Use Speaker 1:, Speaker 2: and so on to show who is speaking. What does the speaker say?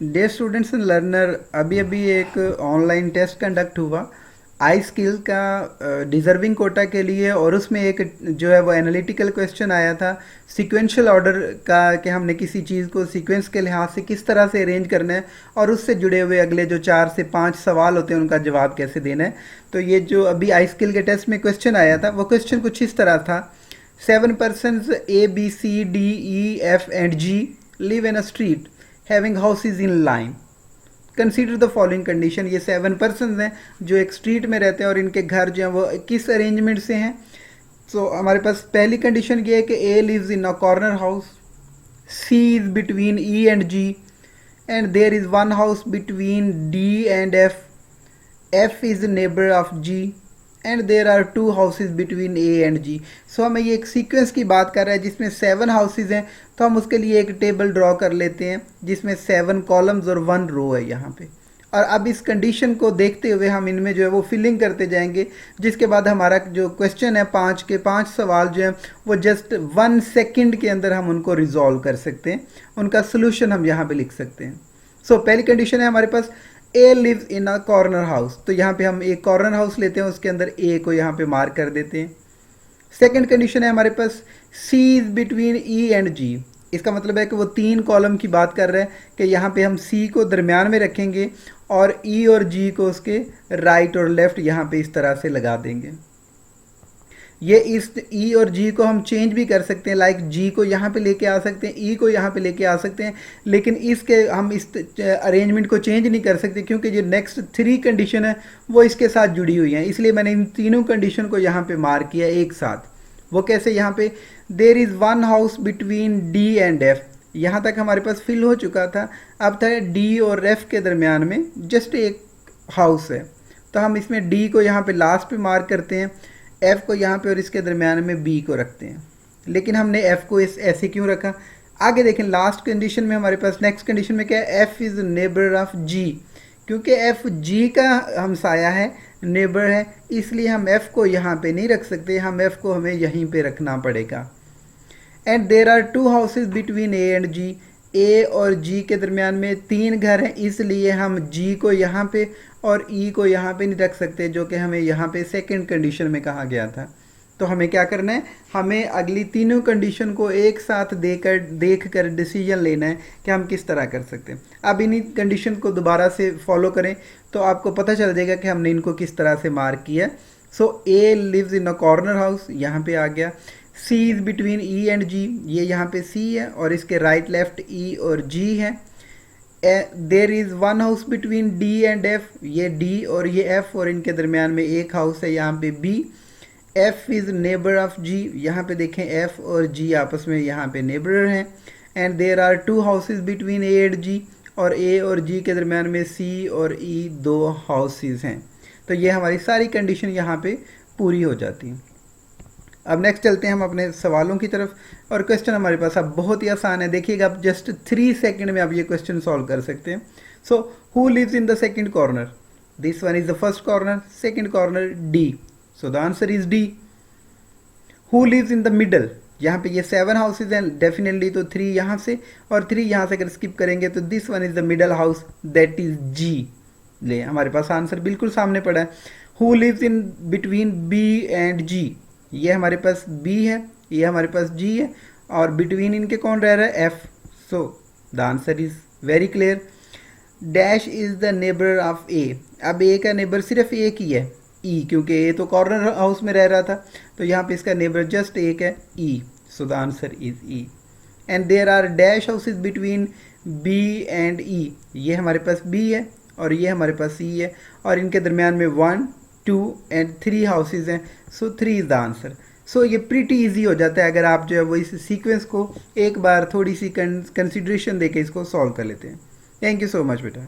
Speaker 1: Dear students and learner, अभी अभी एक ऑनलाइन टेस्ट कंडक्ट हुआ आई स्किल का डिज़र्विंग कोटा के लिए, और उसमें एक जो है वो एनालिटिकल क्वेश्चन आया था सीक्वेंशियल ऑर्डर का, कि हमने किसी चीज़ को सीक्वेंस के लिहाज से किस तरह से अरेंज करना है और उससे जुड़े हुए अगले जो 4 से 5 सवाल होते हैं उनका जवाब कैसे देना है। तो ये जो अभी आई स्किल के टेस्ट में क्वेश्चन आया था वो क्वेश्चन कुछ इस तरह था। 7 persons A, B, C, D, E, F and G live in a street having houses in line. Consider the following condition. ये 7 पर्सन हैं जो एक स्ट्रीट में रहते हैं और इनके घर जो हैं वो किस अरेंजमेंट से हैं। सो हमारे पास पहली कंडीशन ये है कि A lives in a corner house, C is between E and G, and there is one house between D and F, F is neighbour of G, and there are 2 houses between A and G. So हमें ये एक sequence की बात कर रहा है जिसमें 7 houses हैं, तो हम उसके लिए एक टेबल ड्रॉ कर लेते हैं जिसमें 7 कॉलम्स और 1 रो है यहाँ पे। और अब इस कंडीशन को देखते हुए हम इनमें जो है वो फिलिंग करते जाएंगे, जिसके बाद हमारा जो क्वेश्चन है 5 के 5 सवाल जो हैं वो जस्ट 1 सेकेंड के अंदर हम उनको रिजॉल्व कर सकते हैं, उनका सोल्यूशन हम यहाँ पे लिख सकते हैं। सो पहली कंडीशन है हमारे पास A lives in a corner house, तो यहाँ पे हम एक कॉर्नर हाउस लेते हैं, उसके अंदर ए को यहाँ पे मार्क कर देते हैं। सेकंड कंडीशन है हमारे पास सी इज बिटवीन ई एंड जी। इसका मतलब है कि वो 3 कॉलम की बात कर रहे हैं कि यहाँ पे हम सी को दरमियान में रखेंगे और ई और जी को उसके राइट और लेफ्ट यहाँ पे इस तरह से लगा देंगे। ये इस ई और जी को हम चेंज भी कर सकते हैं, लाइक जी को यहाँ पे लेके आ सकते हैं, ई को यहाँ पे लेके आ सकते हैं, लेकिन इसके हम इस अरेंजमेंट को चेंज नहीं कर सकते क्योंकि जो नेक्स्ट 3 कंडीशन है वो इसके साथ जुड़ी हुई हैं। इसलिए मैंने इन तीनों कंडीशन को यहाँ पे मार्क किया एक साथ। वो कैसे, यहाँ पे there is one house between D and F, यहाँ तक हमारे पास फिल हो चुका था। अब था डी और एफ के दरमियान में जस्ट एक हाउस है, तो हम इसमें डी को यहाँ पे लास्ट पे मार्क करते हैं, एफ को यहाँ पे और इसके दरमियान में बी को रखते हैं। लेकिन हमने एफ को इस ऐसे क्यों रखा, आगे देखें। लास्ट कंडीशन में हमारे पास नेक्स्ट कंडीशन में क्या है, एफ इज़ नेबर ऑफ जी, क्योंकि एफ जी का हमसाया है, नेबर है, इसलिए हम एफ को यहाँ पे नहीं रख सकते, हम एफ को हमें यहीं पे रखना पड़ेगा। And there are 2 houses between A and G, A और जी के दरमियान में 3 घर हैं, इसलिए हम जी को यहाँ पे और ई को यहाँ पे नहीं रख सकते, जो कि हमें यहाँ पे सेकंड कंडीशन में कहा गया था। तो हमें क्या करना है, हमें अगली तीनों कंडीशन को एक साथ देख कर डिसीजन लेना है कि हम किस तरह कर सकते हैं। अब इन्हीं कंडीशन को दोबारा से फॉलो करें तो आपको पता चल जाएगा कि हमने इनको किस तरह से मार्क किया। So A lives in a corner house, यहाँ पे आ गया। C is between E and G, ये यहाँ पे सी है और इसके राइट लेफ्ट ई और जी है। There is one house between D and F, ये डी और ये एफ और इनके दरमियान में एक हाउस है यहाँ पे B. F is neighbour of G, यहाँ पे देखें एफ और जी आपस में यहाँ पे नेबर हैं। And there are 2 houses between A and G, और ए और जी के दरमियान में सी और ई 2 हाउसेज हैं। तो ये हमारी सारी कंडीशन यहाँ पे पूरी हो जाती हैं। अब नेक्स्ट चलते हैं हम अपने सवालों की तरफ, और क्वेश्चन हमारे पास अब बहुत ही आसान है। देखिएगा आप जस्ट 3 सेकंड में आप ये क्वेश्चन सॉल्व कर सकते हैं। So who lives in the second corner, this one is the first corner, second corner D, so the answer is D. Who lives in the middle, यहाँ पे ये 7 हाउसेज हैं, डेफिनेटली तो 3 यहाँ से और 3 यहाँ से अगर स्किप करेंगे तो this one is the middle house, that is G. ले हमारे पास आंसर बिल्कुल सामने पड़ा है। Who lives in between B and G, ये हमारे पास B है, ये हमारे पास G है, और बिटवीन इनके कौन रह रहा है, F। So the answer is very clear. Dash is the neighbour of A, अब A का नेबर सिर्फ एक ही है, E, क्योंकि A तो कॉर्नर हाउस में रह रहा था, तो यहाँ पे इसका नेबर जस्ट एक है, E। So the answer is E। And there are dash houses between B and E, ये हमारे पास B है और ये हमारे पास E है, और इनके दरमियान में 1, 2 एंड 3 हाउसेज हैं। सो 3 इज़ द आंसर। सो ये प्रीटी इजी हो जाता है अगर आप जो है वो इस सीक्वेंस को एक बार थोड़ी सी कंसिडरेशन देके इसको सॉल्व कर लेते हैं। थैंक यू सो मच बेटा।